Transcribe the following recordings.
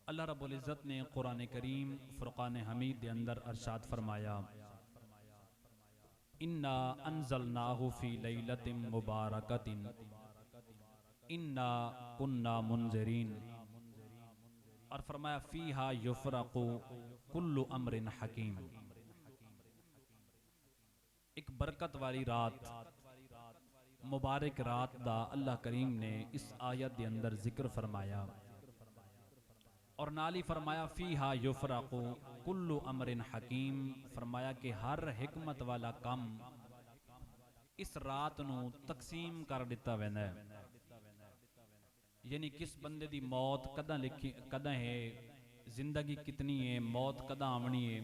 अल्लाह रब्बुल इज़्ज़त ने कुरान करीम फुरक़ान हमीद के अंदर अरशाद फरमाया, इन्ना अंज़लनाहु फ़ी लैलतिन मुबारकतिन इन्ना कुन्ना मुनज़िरीन। और फरमाया फ़ीहा युफ़रक़ु कुल्लु अम्रिन हकीम। एक बरकत वाली रात, मुबारक रात दा अल्लाह करीम ने इस आयत के अंदर जिक्र फरमाया और नाली फरमाया फ़ीहा युफ़रक़ु कुल्लु अम्रिन हकीम। फरमाया कि हर हिकमत वाला कम इस रात नू तकसीम कर दिता वैंदा है। यानी किस बंदे दी मौत कदा लिखी कदा है, जिंदगी कितनी है, मौत कदा आवनी है,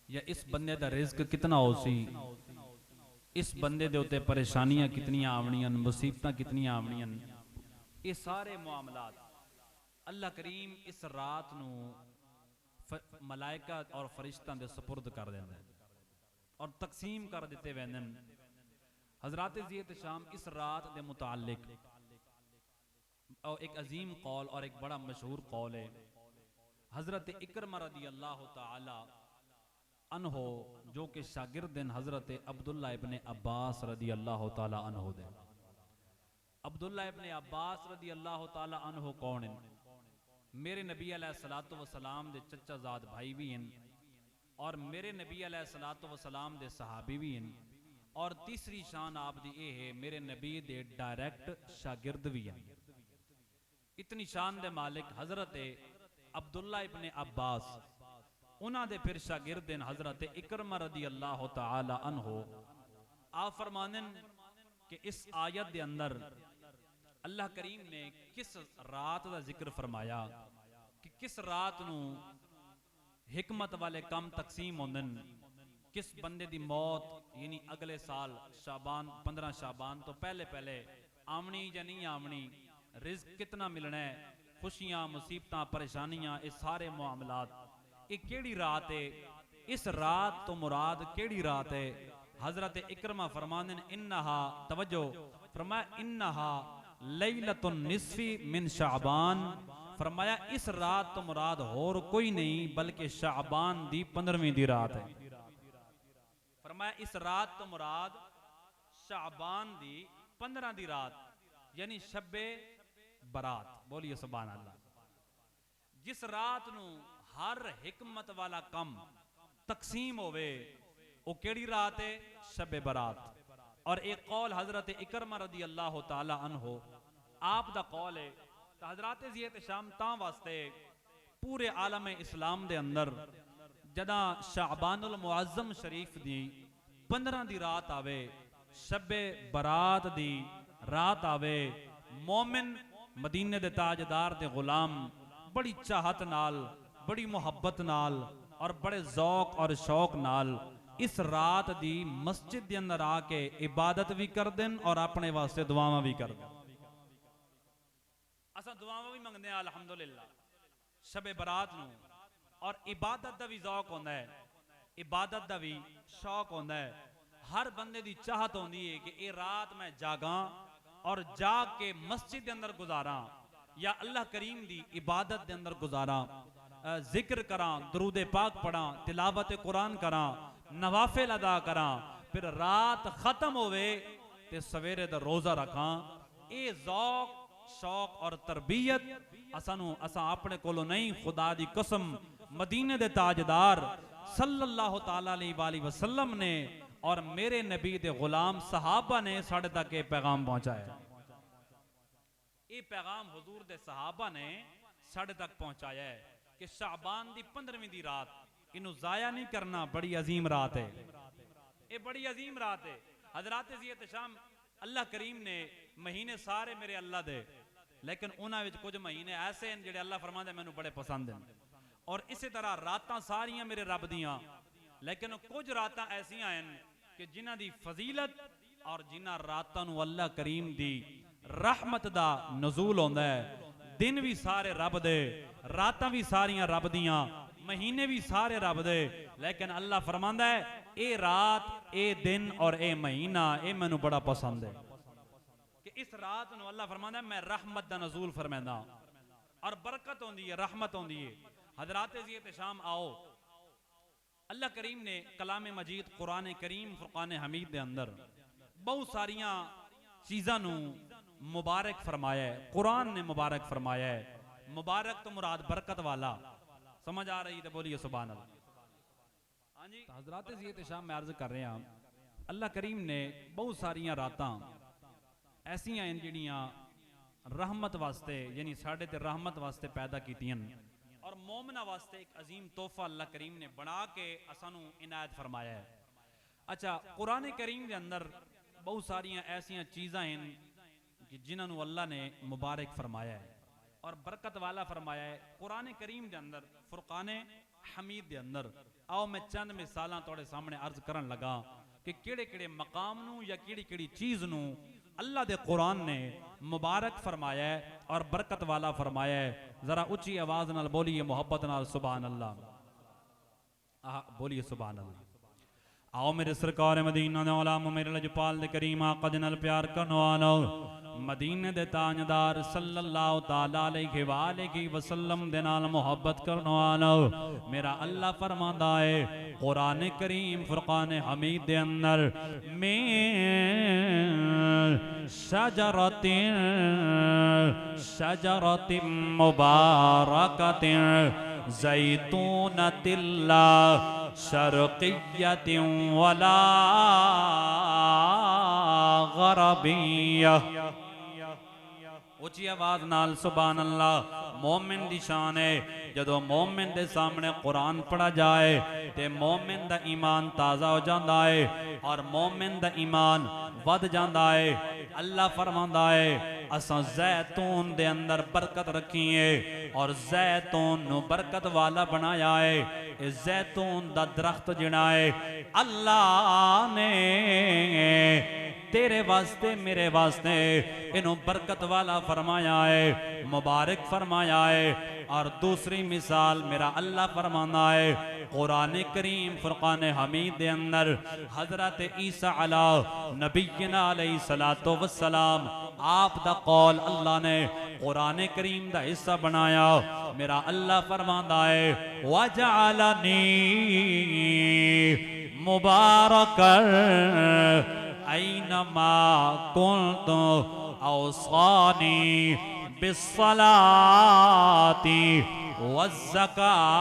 या इस बंदे दा रिज़्क कितना हो सी, इस बंदे दे उते परेशानियां कितनियां आवनियां, मुसीबतां कितनियां आवनियां, ये सारे मामलात अल्लाह करीम इस रात नू मलाइका और फरिश्तां दे सुपुर्द कर देंदा है और तकसीम कर दिते वैंदन। हजरात ज़ियत शाम इस रात दे मुतालिक और एक अजीम कौल और एक बड़ा मशहूर कौल है हजरत इकरमा रदी अल्लाह तआला अन्हो, जो कि शागिर्द हजरत अब्दुल्ला इब्ने अब्बास रदी अल्लाह तआला अन्हो दे। अब्दुल्ला इब्ने अब्बास रदी अल्लाह तआला अन्हो कौन है? मेरे नबी अलैहिस्सलातु वस्सलाम दे चचा जाद भाई भी हैं और मेरे नबी अलैहिस्सलातु वस्सलाम दे सहाबी भी हैं। और तीसरी शान आप दी ये है, मेरे नबी दे डायरेक्ट शागिर्द भी हैं। इतनी शान दे मालिक हजरत अब्दुल्ला इब्ने अब्बास, उन्हां दे फिर शागिर्द हजरत इकरमा रदी अल्लाह तआला अन्हो। आप फरमानन कि इस आयत दे अंदर अल्लाह करीम ने किस रात का जिक्र फरमाया कि किस रात नू हिकमत वाले कम तकसीम होंदन, किस बंदे दी मौत यानी अगले साल शाबान 15 शाबान तो पहले पहले आवनी या नहीं आवनी, रिज़्क कितना मिलना है, खुशियां मुसीबतां परेशानियां, ये सारे मामलात, ये केड़ी रात है, इस रात तो मुराद केड़ी रात है? हजरत इकरमा फरमाने इन्नहा, तवज्जो फरमाया इन्नहा लैलतुन निस्फी मिन शाबान। फरमाया इस रात तो मुराद और कोई नहीं बल्कि शाबान दी 15वीं दी रात है। फरमाया इस रात तो मुराद शाबान दी 15 दी रात यानी शब्बे बरात। बोलिए सुभान अल्लाह। जिस रात नू हर हिकमत वाला कम तकसीम होवे वो केड़ी रात है? शब्बे बरात। और एक कौल हजरत इकरमा रदी अल्लाह तआला अन्हो आप दा कौल है तो हजरत ज़ियत शाम तां वास्ते पूरे आलम इस्लाम दे अंदर जदा शाबानुल मुअज्जम शरीफ दी 15 दी रात आवे, शब्बे बरात दी रात आवे, मोमिन मदीने दे ताजदार दे गुलाम बड़ी चाहत नाल, बड़ी मुहब्बत नाल और बड़े ज़ौक और शौक नाल इस रात दी मस्जिद के अंदर आके इबादत भी कर देन और अपने वास्ते दुआवां भी कर देन। असा दुआवां भी मंगते हैं अल्हम्दुलिल्लाह शबे बरात नू, और इबादत का भी ज़ौक होंदा है, इबादत का भी शौक होंदा है। हर बंदे की चाहत होंदी है कि ये रात मैं जागा और जाग के मस्जिद के अंदर गुजारा या अल्लाह करीम दी इबादत के अंदर गुजारा, जिक्र करा, दरूद पाक पढ़ा, तिलावत कुरान करा, नवाफिल अदा करा, फिर रात खत्म होवे ते सवेरे दा रोजा रखा। ये ज़ौक शौक और तरबियत असानू असा अपने कोलो नहीं, खुदा दी कसम मदीने दे ताजदार सल्लल्लाहु ताला अलैहि वसल्लम ने और मेरे नबी दे गुलाम सहाबा ने साढ़े तक ये पैगाम पहुंचाया। ये पैगाम हुजूर दे सहाबा ने साढ़े तक पहुंचाया है कि शाबान दी 15वीं दी रात इनू जाया नहीं करना, बड़ी अजीम रात है, ये बड़ी अजीम रात है। हजरात ज़ियत शाम अल्लाह करीम ने महीने सारे मेरे अल्लाह दे, लेकिन उन्हां विच कुछ महीने ऐसे हैं जिहड़े अल्लाह फरमांदे मैनू बड़े पसंद हैं, और इसी तरह रातां सारियां मेरे रब दियां, लेकिन कुछ रातां ऐसियां हैं कि जिन्हां दी फजीलत और जिन्हां रातां नू अल्लाह करीम दी रहमत दा नज़ूल होंदा है। दिन भी सारे रब दे, रातां भी सारियां रब दियां, महीने भी सारे रब दे, लेकिन अल्लाह फरमांदा है ए रात, ए दिन और ए महीना ए मैनू बड़ा पसंद है कि इस रात नू अल्लाह फरमांदा है मैं रहमत दा नज़ूल फरमांदा। और बरकत होंदी है, रहमत होंदी है। हजरात ज़ियत शाम आओ, अल्लाह करीम ने कलाम मजीद कुरान करीम फुरकान हमीद के अंदर बहुत सारिया चीज़ों मुबारक फरमाया है। कुरान ने मुबारक फरमाया है। मुबारक तो मुराद बरकत वाला, समझ आ रही तो बोलिए सुभान अल्लाह। हाँ जी, हजरात ज़ियत शाम में अर्ज कर रहे हैं, अल्लाह करीम ने बहुत सारिया रातां ऐसियां हैं जिहड़ियां रहमत वास्ते यानी साढ़े ते रहमत वास्ते पैदा कीतियां और मोमना वास्ते एक अजीम तोहफा अल्लाह करीम ने बना के असानू इनायत फरमाया है। अच्छा, कुरान करीम के अंदर बहुत सारिया ऐसिया चीज़ां हैं कि जिन्होंने अल्लाह ने मुबारक फरमाया है और बरकत वाला फरमाया है। कुरान करीम के अंदर फुरकान हमीद के अंदर आओ मैं चंद मिसाल तुहाडे सामने अर्ज करन लगा कि किहड़े किहड़े मकाम नू या किहड़ी किहड़ी चीज़ नू अल्लाह दे कुरान ने मुबारक फरमाया है और बरकत वाला फरमाया है। जरा उच्ची आवाज नाल बोलिए मोहब्बत नाल सुभान अल्लाह। बोलिए सुभान अल्लाह। आओ मेरे सरकार मदीना दे औलाम मेरे लजपाल दे करीम आका दे नाल प्यार करन वालो मदीने दे ताजदार सल्लल्लाहु ताला अलैहि वालैहि वसल्लम दे नाल मोहब्बत करन वालो मेरा अल्लाह फरमांदा है कुरान करीम फुरकान हमीद दे अंदर में शजरतिन मुबारकतिन ज़ैतूनतिल्ला शर्क़िय्यतिन वला ग़रबिय्या। ऊंची आवाज नाल सुभान अल्लाह। मोमिन दी शान है जदों मोमिन दे सामने कुरान पढ़ा जाए ते मोमिन दा ईमान ताज़ा हो जाता है और मोमिन दा ईमान वध जाता है। अल्लाह फरमांदा है असां जैतून दे अंदर बरकत रखी है और जैतून नू बरकत वाला बनाया है। इस जैतून दा दरख्त जिहड़ा है अल्लाह ने तेरे वास्ते मेरे वास्ते इन्हों बरकत वाला फरमाया है, मुबारक फरमाया है। और दूसरी मिसाल मेरा अल्लाह फरमाना है कुरान करीम फुरकान हमीद दे अंदर हजरत ईसा अला नबीना अलैहि सलातो वस्सलाम आप दा कौल अल्लाह ने कुरान करीम दा हिस्सा बनाया। मेरा अल्लाह फरमांदा है वजअलनी मुबारकन ऐनमा कुन्तु औसानी बिस्सलाती वज़्ज़काती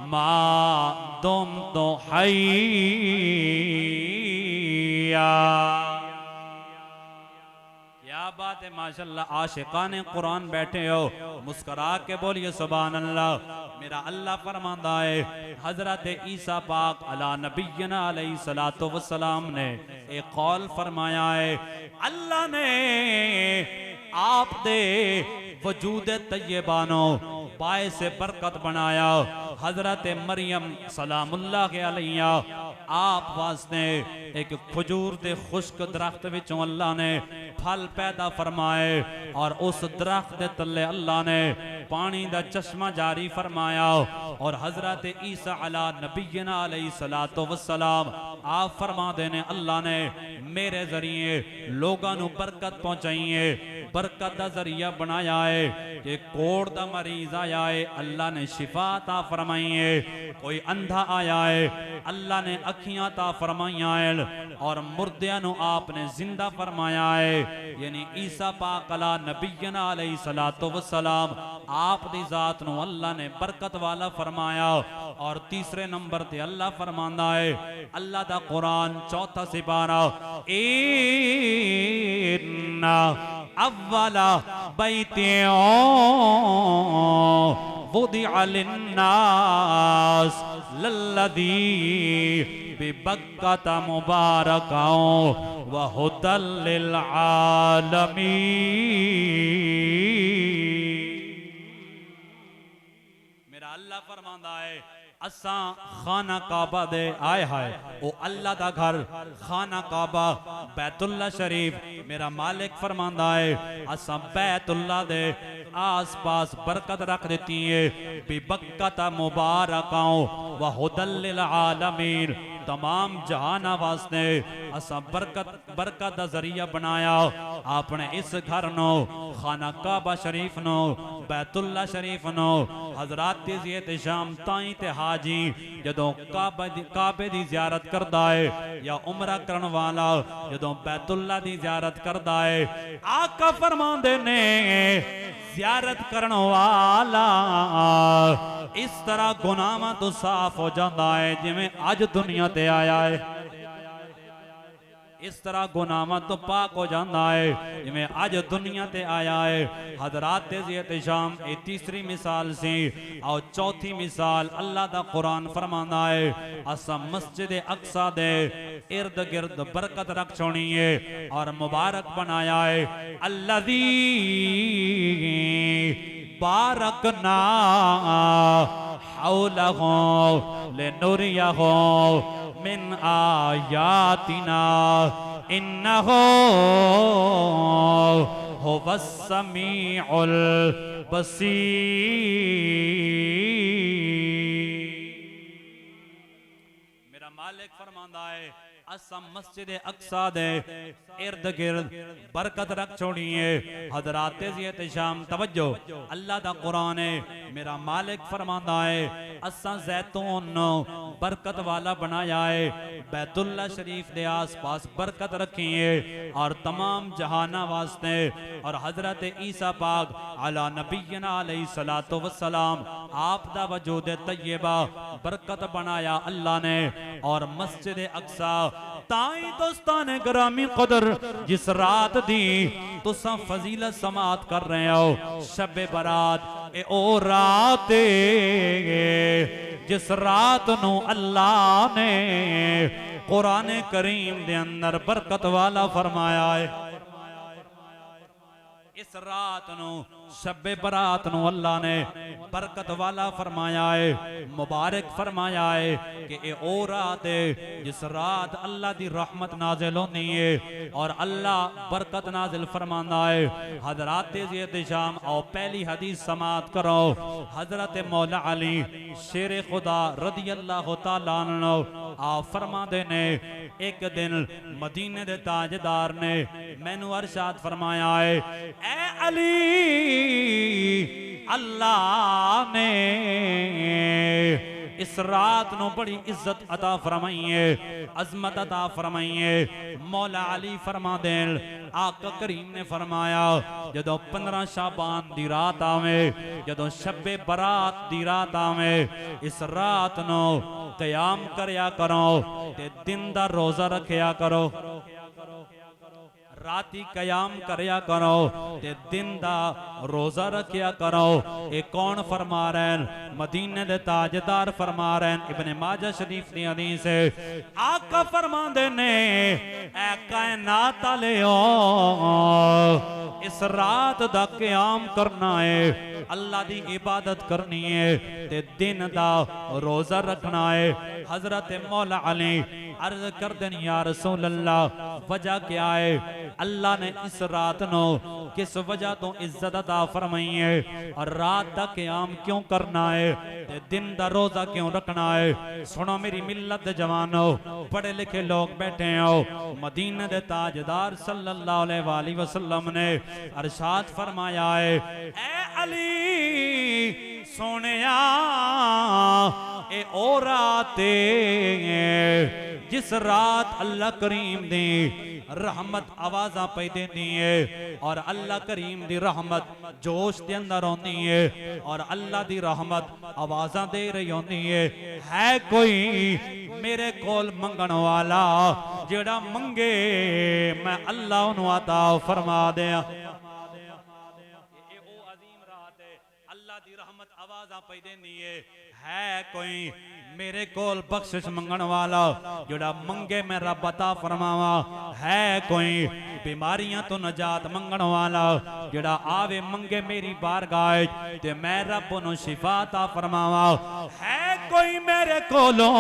मा दुम्तु हय्या। क्या बात है माशाल्लाह। आशिकाने कुरान बैठे हो मुस्कुरा के बोलिए सुभान अल्लाह। मेरा अल्लाह फरमांदा है हजरत ईसा पाक अला नबीना अलैहि सलातो वस्सलाम ने एक कौल फरमाया है अल्लाह ने आप दे वजूद तय्यबानो बाए से बरकत बनाया। हजरत मरियम सलामुल्लाह अलैहा आप वास्ते एक खजूर दे खुश्क दरख्त विचों अल्लाह ने फल पैदा फरमाए और उस दरख्त दे तले अल्लाह ने पानी दा चश्मा जारी फरमाया। और हजरत ईसा अला नबीना अलैहि सलातो वस्सलाम आप फरमा देने अल्लाह ने मेरे जरिए लोगों को बरकत पहुंचाइए, बरकत का जरिया बनाया है कि कोड़ दा मरीज आया है अल्लाह ने शिफा ता फरमाई है, कोई अंधा आया है अल्लाह ने अखियां ता फरमाइया है और मुर्दियां नु आपने जिंदा फरमाया है। यानी ईसा पाक अला नबीना अलैहि सलातो वस्सलाम आप दी जात नु अल्लाह ने बरकत वाला फरमाया। और तीसरे नंबर ते अल्लाह फरमांदा है अल्लाह दा कुरान चौथा सिपारा इन्ना अव्वला बैतिओ वुदिअ लिन्नास लल्लज़ी बिबक्कता मुबारकन व हुदल लिल आलमीन। मेरा अल्लाह फरमांदा है असा खाना काबा दे आए हाय ओ अल्लाह दा घर खाना काबा बैतुल्ला शरीफ मेरा मालिक फरमांदा है असा बैतुल्ला दे आस पास बरकत रख देती है बिबक्कता मुबारकाओ व हुदल लिल आलमीन। तमाम जहाना वास्ते असा बरकत दा जरिया बनाया। अपने इस घर नो खाना काबा शरीफ नो बैतुल्ला शरीफ नो हजरात दी एहतशाम ताई ते हाजी जदों काबे दी ज़ियारत करदा है या उमरा करन वाला जदों बैतुल्ला दी ज़ियारत करदा है, आका फरमांदे ने ज़ियारत करन वाला इस तरह गुनाहां तो साफ हो जाता है जिवें अज दुनिया ते आया है। इस तरह गुनाहां तो पाक हो जाता है जिवें अज दुनिया ते आया है। हजरात एहतशाम ये तीसरी मिसाल सी। और चौथी मिसाल अल्लाह दा कुरान फरमांदा है असा मस्जिद अक्सा दे इर्द गिर्द बरकत रख छोड़ी है और मुबारक बनाया है। अल्लज़ी बारकना हौलहु लिनुरियहु मिन आयातिना इन्नहु हुवस समीउल बसीर। मेरा मालिक फरमांदा है असा मस्जिद अक्सा दे इर्द गिर्द बरकत रख छोड़ी है। हजरात एहतशाम तवज्जो अल्लाह दा कुरान है। मेरा मालिक फरमांदा है असा जैतून बरकत वाला बनाया है। बैतुल्ला शरीफ दे आस पास बरकत रखी है और तमाम जहाना वास्ते। और हजरत ईसा पाक अला नबीना अलैहि सलातो वस्सलाम आप दा वजूद तैयबा बरकत बनाया अल्लाह ने। और मस्जिद अक्सा ताई दोस्तान ग्रामी कदर जिस रात दी तुसा फजीलत समात कर रहे हो शबे बरात ए ओ रात जिस रात नू अल्लाह ने कुरान करीम दे अंदर बरकत वाला फरमाया है। इस रात नू शबे बरात नू अल्लाह ने बरकत वाला फरमाया है, मुबारक फरमाया है कि ए ओ रात है जिस रात अल्लाह दी रहमत नाजिल होनी है और अल्लाह बरकत नाजिल फरमांदा है। हजरात एहतशाम आओ पहली हदीस समात करो। हजरत मौला अली शेर खुदा रदी अल्लाह तआला अन्हु आप फरमाते ने एक दिन मदीने दे ताजदार ने मैनू अरशाद फरमाया है ए अली अल्लाह ने इस रात नू बड़ी इज्जत अता फरमाई है, अजमत अता फरमाई है। मौला अली फरमा देन आका करीम ने फरमाया जदों 15 शाबान दी रात आवे जदों शबे बरात दी रात आवे इस रात नू कयाम करया करो ते दिन दा रोजा रखया करो। राती कयाम करया करो ते दिन दा रोजा रखया करो। ये कौन फरमा रहे हैं? मदीने दे ताजदार फरमा रहे हैं। इब्ने माजा शरीफ दी हदीस है आका फरमांदे ने ऐ कायनात वालेओ इस रात दा कयाम करना है, अल्लाह दी इबादत करनी है ते दिन दा रोजा रखना है। हजरत मौला अली अर्ज कर देन या रसूल अल्लाह वजह क्या है? अल्लाह ने इस रात नो किस वजह तो इज्जत अता फरमाई है और रात दा क़याम क्यों करना है ते दिन दा रोजा क्यों रखना है? सुनो मेरी मिल्लत दे जवानो, पढ़े लिखे लोग बैठे हो। मदीने दे ताजदार सल्लल्लाहु अलैहि वसल्लम ने अरशाद फरमाया है ए अली सोनिया ए ओ रात जिस रात अल्लाह करीम दी रहमत आवाज़ा पे देनी है और अल्लाह करीम दी रहमत जोश दे अंदर होनी है और अल्लाह दी रहमत आवाज़ा दे रही होनी है कोई मेरे कोल मंगण वाला जेड़ा मंगे मैं अल्लाह उन्हें अता फरमा दिया। अल्लाह दी रहमत आवाज़ा पे देनी है कोई मेरे कोल बख्शिश मंगण वाला जोड़ा मंगे मैं रब अता फरमावा? है कोई बीमारियां तो नजात मंगण वाला जोड़ा आवे मंगे मेरी बारगाह ते मैं रब नु शिफा अता फरमावा? है कोई मेरे कोलों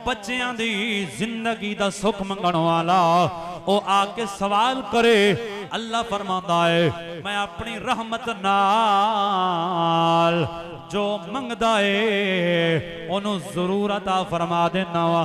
बच्चियां दी जिंदगी दा सुख मंगण वाला ओ आके सवाल करे? अल्लाह फरमाता है मैं अपनी रहमत नाल जो मंगदा है ओनू जरूर अता फरमा देना वा।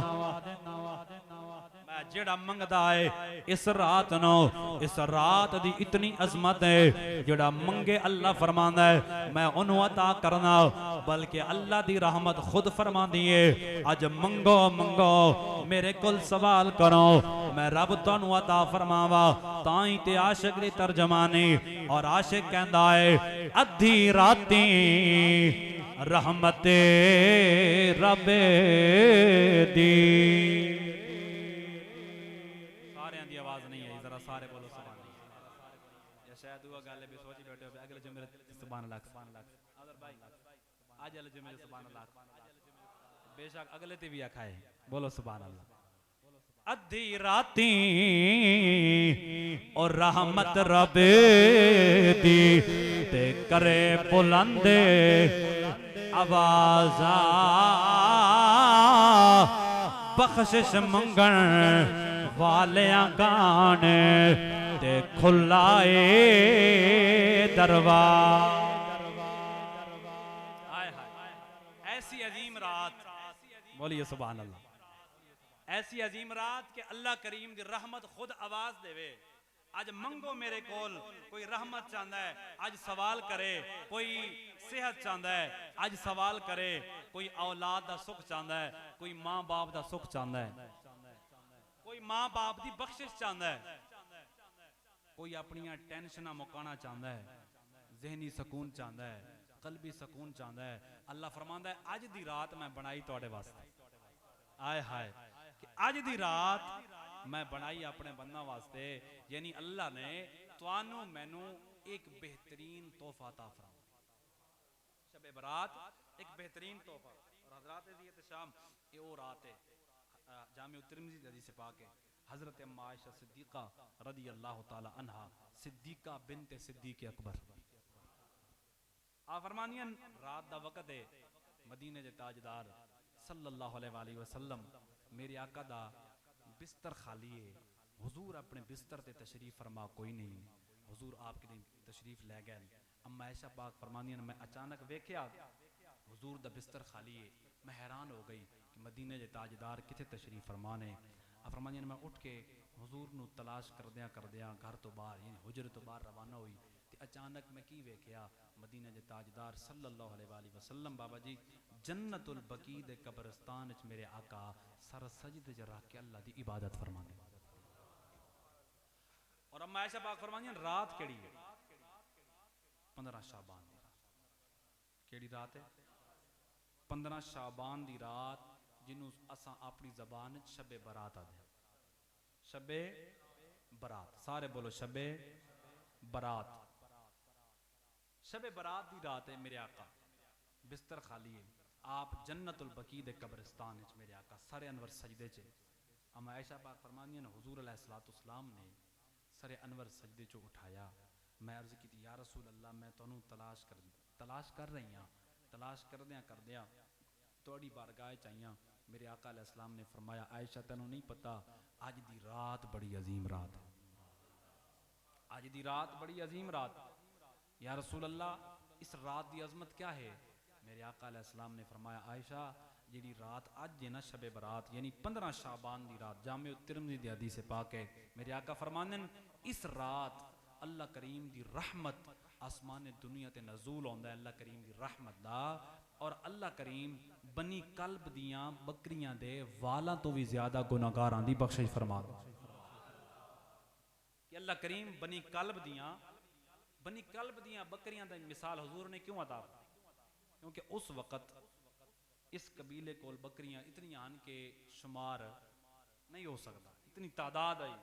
जेड़ा मंगदा है इस रात नो, इस रात दी इतनी अजमत है, जेड़ा मंगे अल्लाह फरमांदा है मैं उन्हों अता करना, बल्कि अल्लाह दी रहमत खुद फरमांदी है अज मंगो मंगो मेरे कोल सवाल करो मैं रब तुहानू अता फरमावा। ताई ते आशिक दी तर्जमानी, और आशिक कहंदा है अद्धी राती रहमते रबे दी। सारे दी आवाज नहीं आई, जरा सारे बोलो सुभान अल्लाह। या शायद वो गल भी सोची बैठे हो अगले जुमे सुभान अल्लाह, सुभान अल्लाह। अदर भाई आज अगले जुमे सुभान अल्लाह, बेशक अगले ते भी आखाए बोलो सुभान अल्लाह। अद्धी राती और रहमत रबे दी ते करे बुलंदे आवाजा बख्शिश मंगण वालियां गाने ते खुलाए दरबार। ऐसी अजीम रात, बोलिए सुभान अल्लाह। ऐसी अजीम रात के अल्लाह करीम दी रहमत खुद आवाज देवे। आज मंगो मेरे कोल, कोई रहमत चाहता है आज सवाल करे, कोई सेहत चाहता है आज सवाल करे, कोई औलाद दा सुख चाहता है, कोई मां बाप दा सुख चाहता है, कोई मां बाप दी बख्शिश चाहता है, कोई अपनी टेंशन मुकाना चाहता है, जहनी सुकून चाहता है, कल्बी सुकून चाहता है। अल्लाह फरमांदा है अज दी रात मैं बनाई तुहाडे वास्ते। आए हाय कि अज दी रात मैं बनाई अपने बंदा वास्ते, यानी अल्लाह ने तुहानू मैनू एक बेहतरीन तोहफा अता फरमाया। शबे बरात एक बेहतरीन तोहफा। और हजरात ज़ियत शाम ये वो रात है जामे तिरमिज़ी हदीस से पाक है, हजरत अम्मा आयशा सिद्दीका रदी अल्लाह तआला अन्हा, सिद्दीका बिन्त सिद्दीक अकबर, आप फरमानियन रात दा वक्त है, मदीने दे ताजदार सल्लल्लाहु अलैहि वसल्लम मेरे आका दा बिस्तर खाली है, हुजूर अपने बिस्तर ते तशरीफ फरमा कोई नहीं, हुजूर आपके लिए तशरीफ ले गए। अम्मा आयशा पाक फरमानियन मैं अचानक वेख्या हुजूर दा बिस्तर खाली है, मैं हैरान हो गई कि मदीने दे ताजदार किथे तशरीफ फरमाने। फरमानियन मैं उठ के हुजूर नू तलाश करदियां घर तो बाहर यानी हुजरे तो बाहर रवाना हुई, ते अचानक मैं की वेख्या मदीने दे ताजदार सल्लल्लाहु अलैहि वसल्लम बाबा जी जन्नतुल बकी दे कब्रिस्तान च मेरे आका सर सजदे च रख के अल्लाह दी इबादत फरमाने। और अम्मा आयशा पाक फरमानियन रात केड़ी है? 15 शाबान दी रात। केड़ी रात है? 15 शाबान दी रात, जिन्हों असा अपनी जबान शबे बरात आदे। शबे बरात, सारे बोलो शबे बरात। शबे बरात दी रात है, मेरे आका बिस्तर खाली है, आप जन्नतुल बकी दे कब्रिस्तान च मेरे आका सरे अनवर सजदे च। अम्मा आयशा पाक फरमानियन हुजूर अलैहिस्सलाम ने सरे अनवर सजदे चो उठाया। मैं अर्ज की या रसूल अल्लाह मैं तुहानू तलाश कर रही हाँ, तलाश करदियां थोड़ी बारगाह चाहिए। मेरे आका अलैहिस्सलाम ने फरमाया आयशा तेनू नहीं पता अज दी रात बड़ी अजीम रात है, अज दी रात बड़ी अजीम रात। या रसूल अल्लाह इस रात की अजमत क्या है? मेरे आका अलैहिस्सलाम ने फरमाया आयशा जी रात अज है ना शबे बरात यानी 15 शाबान की रात, जामे तिरमिज़ी दी हदीस पाक है। मेरे आका फरमानन इस रात अल्लाह करीम की रहमत आसमान दुनिया ते नजूल होंदा है, अल्लाह करीम की रहमत दा। और अल्लाह करीम बनी कल्ब दियां बकरियां दे वालां तो भी ज्यादा गुनाहगारां दी बख्शिश फरमांदा कि अल्लाह करीम बनी कल्ब दियां बकरियां दी मिसाल हुजूर ने क्यों अता? क्योंकि उस वक़्त इस कबीले कोल बकरियां इतनी आन के शुमार नहीं हो सकता, इतनी तादाद आई,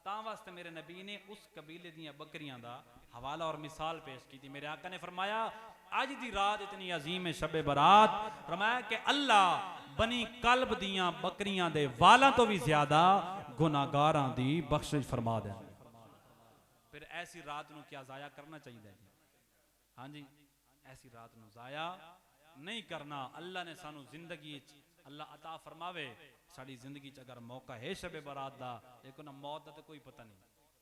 ता वास्ते मेरे नबी ने उस कबीले दियां बकरियां दा हवाला और मिसाल पेश की थी। मेरे आका ने फरमाया आज दी रात इतनी अजीम है शबे बरात, फरमाया कि अल्लाह बनी कल्ब दियां बकरियां दे वालां तो भी ज्यादा गुनाहगारां दी बख्शिश फरमा दे। फिर ऐसी रात नू क्या जाया करना चाहिए? हाँ जी, ऐसी रात नू जाया नहीं करना। अल्लाह ने सानू जिंदगी अल्लाह अता फरमावे, साड़ी जिंदगी च अगर मौका है शबे बरात दा, लेकिन मौत दा तो कोई पता नहीं,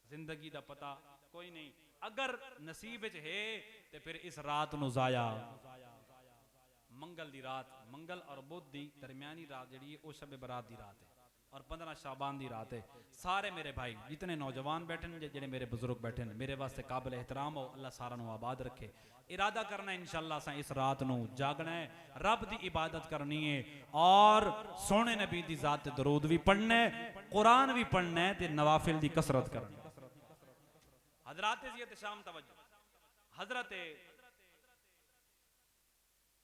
जिंदगी दा पता कोई नहीं। अगर नसीब च है तो फिर इस रात नू जाया। मंगल दी रात, मंगल और बुध दी दरमियानी रात जी वो शबे बरात दी रात है। और 15 शाबान दी रात है। सारे मेरे भाई जितने नौजवान बैठे हैं, जितने मेरे बुजुर्ग बैठे हैं, मेरे वास्ते काबिल एहतराम हो। अल्लाह सारा नू आबाद रखे। इरादा करना है इंशाअल्लाह असां इस रात नू जागना है, रब दी इबादत करनी है और सोने नबी दी जात ते दरूद भी पढ़ना है, कुरान भी पढ़ना है ते नवाफिल दी कसरत करनी। हजरात ज़ियत शाम तवज्जो। हजरत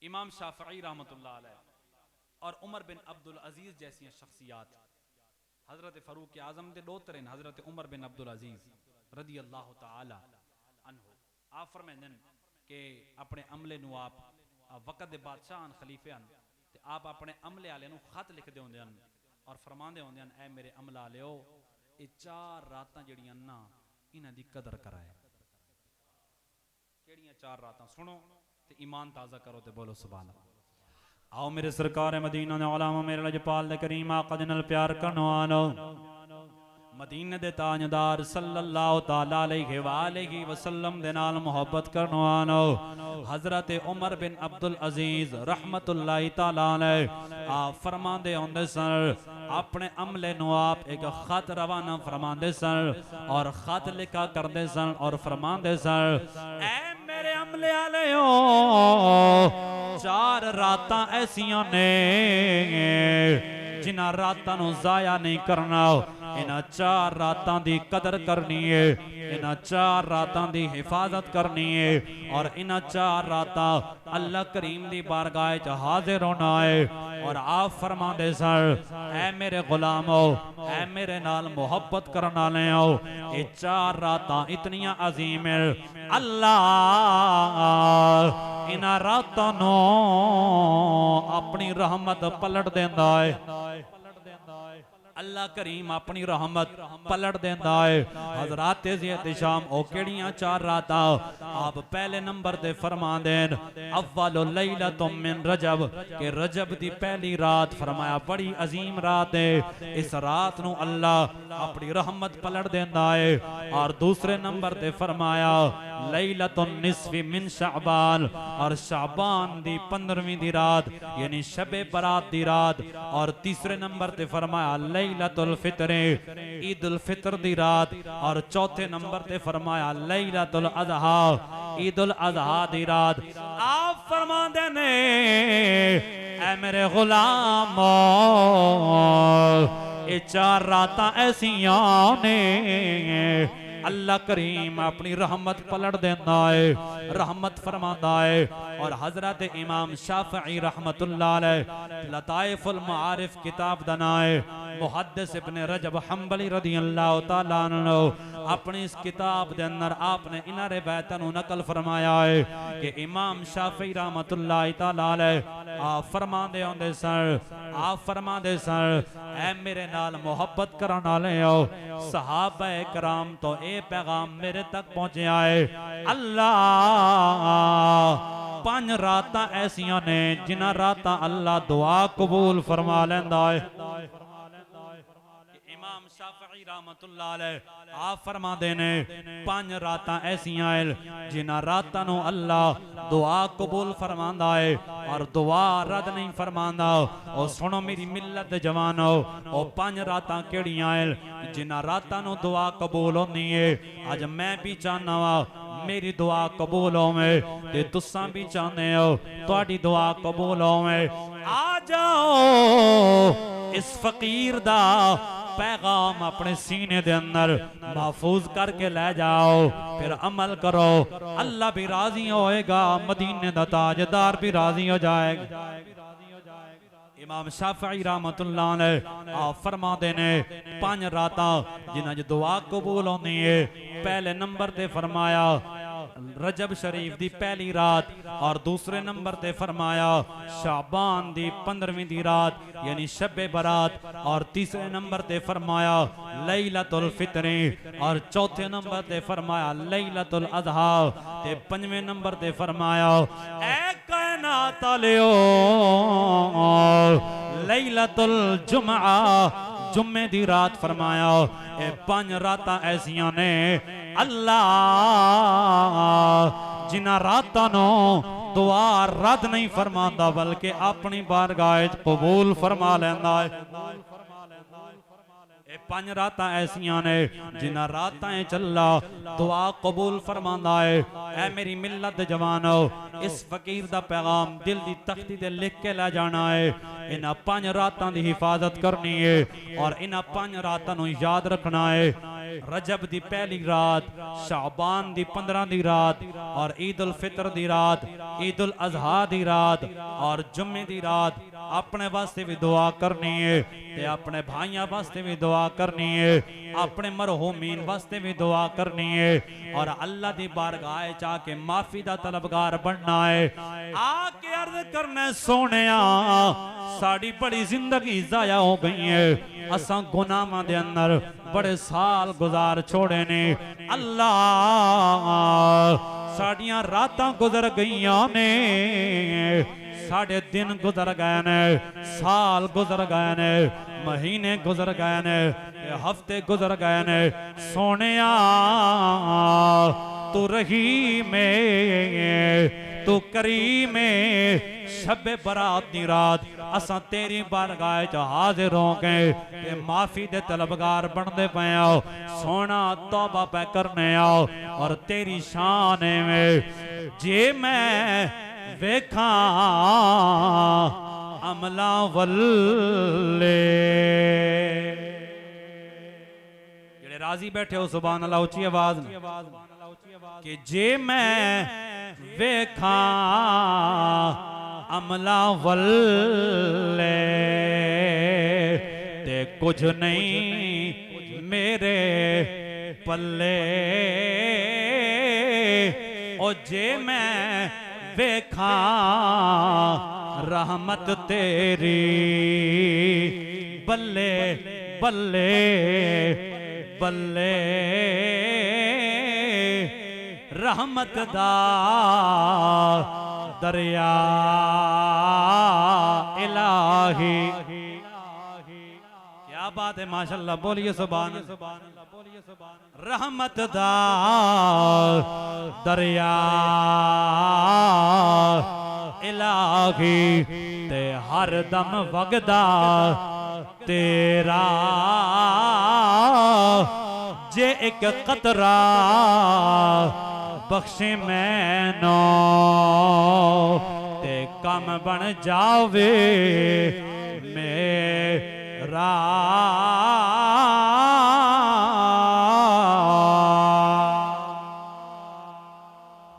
इमाम शाफई रहमतुल्लाह अलैह और उमर बिन अब्दुल अजीज जैसी शख्सियात, हजरत फरूक आजम के डोतर हैं, हजरत उमर बिन अब्दुल अजीज रदी अल्लाह तआला अन्हु। आप फरमांदे कि अपने अमले नू आप वक़्त दे बादशाह खलीफे हैं ते आप अपने अमले वाले नू खत लिखते होंदे हन और फरमांदे होंदे हन, ऐ मेरे अमला वालेओ ये 4 रातां जड़ियां ना इन्हां दी कदर कराए। केड़ियां 4 रातां सुनो ते ईमान ताज़ा करो ते बोलो सुभान अल्लाह। आओ मेरे सरकार मदीना ने उलामा मेरे लजपाल दे करीम आका दे नाल प्यार करनो आनो। मदीने दे ताजदार सल्लल्लाहु ताला अलैहि वसल्लम दे नाल मोहब्बत करनो आनो। हजरत उमर बिन अब्दुल अजीज रहमतुल्लाहि ताला अलैह आप फरमांदे होंदे सन, अपने अमले नू आप एक खत रवाना फरमांदे सन और खत लिखा करदे सन और फरमांदे सन, ऐ मेरे अमले आलेओ 4 रातां ऐसियां ने जिन्हां रातां नू जाया नहीं करना। इन्हां 4 रातां दी कदर करनी है, इन्हां 4 रातां दी हिफाजत करनी है और इन्हां 4 रातां अल्लाह करीम दी बारगाह च हाजिर होना है। और आप फरमांदे सन, ऐ मेरे गुलामो, ऐ मेरे नाल मोहब्बत करन वालेओ, ये 4 रातां इतनियां अजीम है, अल्लाह इन्हां रातां नू अपनी रहमत पलट देंदा है। अल्लाह करीम अपनी रहमत पलट देंदा है। हजरात ज़ियत शाम ओ केड़ियां 4 रातां आप पहले नंबर ते फरमांदे न, अव्वलुल लैलतुम मिन रजब के रजब दी पहली रात फरमाया बड़ी अजीम रात है। इस रात नू अल्लाह अपनी रहमत पलट देंदा है। और दूसरे नंबर ते फरमाया लैलतुन निस्फि मिन शाबान और शाबान दी 15वीं दी रात यानी शबे बरात दी रात। और तीसरे नंबर ते फरमाया लैलतुल फितर ईदुल फितर दी रात। और चौथे नंबर ते फरमाया लैलतुल अज़हा ईदुल अज़हा दी रात। आप फरमांदे ने, ऐ मेरे गुलामो ये 4 रातां ऐसियां ने अल्लाह करीम अपनी रहमत पलट देंदा है, रहमत फरमांदा है। और हजरत इमाम शाफई रहमतुल्लाह अलैह लताइफुल मारिफ किताब दा नाम है। मुहद्दिस इब्न रजब हंबली रदियल्लाहु ताला अन्हु अपनी इस किताब दे अंदर आपने इन्हां रिवायतां नू नकल फरमाया है कि इमाम शाफई रहमतुल्लाह ताला अलैह आप फरमांदे होंदे सन, आप फरमांदे सन, ऐ मेरे नाल मोहब्बत करन वालेओ सहाबा कराम तो ये पैगाम मेरे तक पहुंचा है, अल्लाह 5 रातां ऐसियां ने जिन्हां रातां अल्लाह दुआ कबूल फरमा लैंदा है। इमाम शाफई रहमतुल्लाह अलैह आप फरमांदे ने 5 रातां ऐसियां हैं जिन्हां रातां नू अल्लाह दुआ कबूल फरमांदा है और दुआ रद नहीं फरमांदा। और सुनो मेरी मिल्लत दे जवानो, ओ 5 रातां केड़ियां हैं जिन्हां रातां नू दुआ कबूल होंदी है। अज मैं भी चाहना वा मेरी दुआ कबूल होवे ते तुसां भी चाहते हो तुहाडी दुआ कबूल होवे। आ जाओ इस फकीर दा पैगाम अपने सीने दे अंदर महफूज करके ले जाओ, फिर अमल करो, अल्लाह भी राजी होएगा, मदीने दा ताजदार भी राजी हो जाएगा। इमाम शाफई रहमतुल्लाह अलैह आप फरमाते ने 5 रातां जिन्हां च दुआ कबूल होंदी है। पहले नंबर ते फरमाया रजब शरीफ दी पहली रात और दूसरे नंबर ते फरमाया शाबान दी 15वीं दी रात यानी शबे बरात। और तीसरे नंबर ते फरमाया लैलतुल फितर और चौथे नंबर ते फरमाया लैलतुल अज़हा ते 5वें नंबर ते फरमाया ऐ कायनात वालेओ लैलतुल जुमआ जुम्मे दी रात फरमाया। ये 5 रातां ऐसियां ने अल्लाह जिन्हां रातां नू दुआ रद नहीं फरमांदा बल्कि अपनी बारगाह च कबूल फरमा लैंदा है। पांच रात ऐसियां ने जिन्हां रातां चला दुआ कबूल फरमांदा है। ऐ मेरी मिल्लत जवानो, इस फकीर दा पैगाम दिल दी तख्ती ते लिख के ला जाना है। इन्हां पांच रातां दी हिफाजत करनी है और इन्हां पांच रातां नूं याद रखना है। रजब दी पहली रात, शाबान दी 15 दी रात और ईद उल फितर दी रात, ईद उल अजहा दी रात और जुम्मे दी रात अपने वास्ते भी दुआ करनी है ते अपने भाइयों वास्ते भी दुआ करनी है, अपने मरहूमीन वास्ते भी दुआ करनी है और अल्लाह दी बारगाह च आके माफी दा तलबगार बनना है। आके अर्ज करने सोनिया साड़ी बड़ी जिंदगी जाया हो गई है, असा गुनाहां दे अंदर बड़े साल गुजार छोड़े ने। अल्लाह साड़ियां रातां गुजर गईयां ने, साढ़े दिन गुजर गए ने, साल गुजर गए ने, महीने गुजर गए ने, हफ्ते गुजर गए ने। सोनिया तू रहीम तू करीम, शबे बरात दी रात असा तेरी बारगाह च हाजिर हो गए ते माफी दे तलबगार बनते पे आओ। सोना तौबा पे करने आओ और तेरी शान में जे मैं वेखा अमला वल्ले। जेड़े राजी बैठे हो सुभान अल्लाह उच्ची आवाज कि जे मैं वेखा अमला वल्ले ते कुछ नहीं मेरे पल्ले। ओ जे मैं वेखा रहमत तेरी बल्ले बल्ले बल्ले, रहमत दा दरिया इलाही। क्या बात है माशाल्लाह, बोलिए सुभान अल्लाह। रहमत दा दरिया इलाही ते हर दम वगदा तेरा, जे एक कतरा बख्शे मैनो ते कम बन जावे मेरा।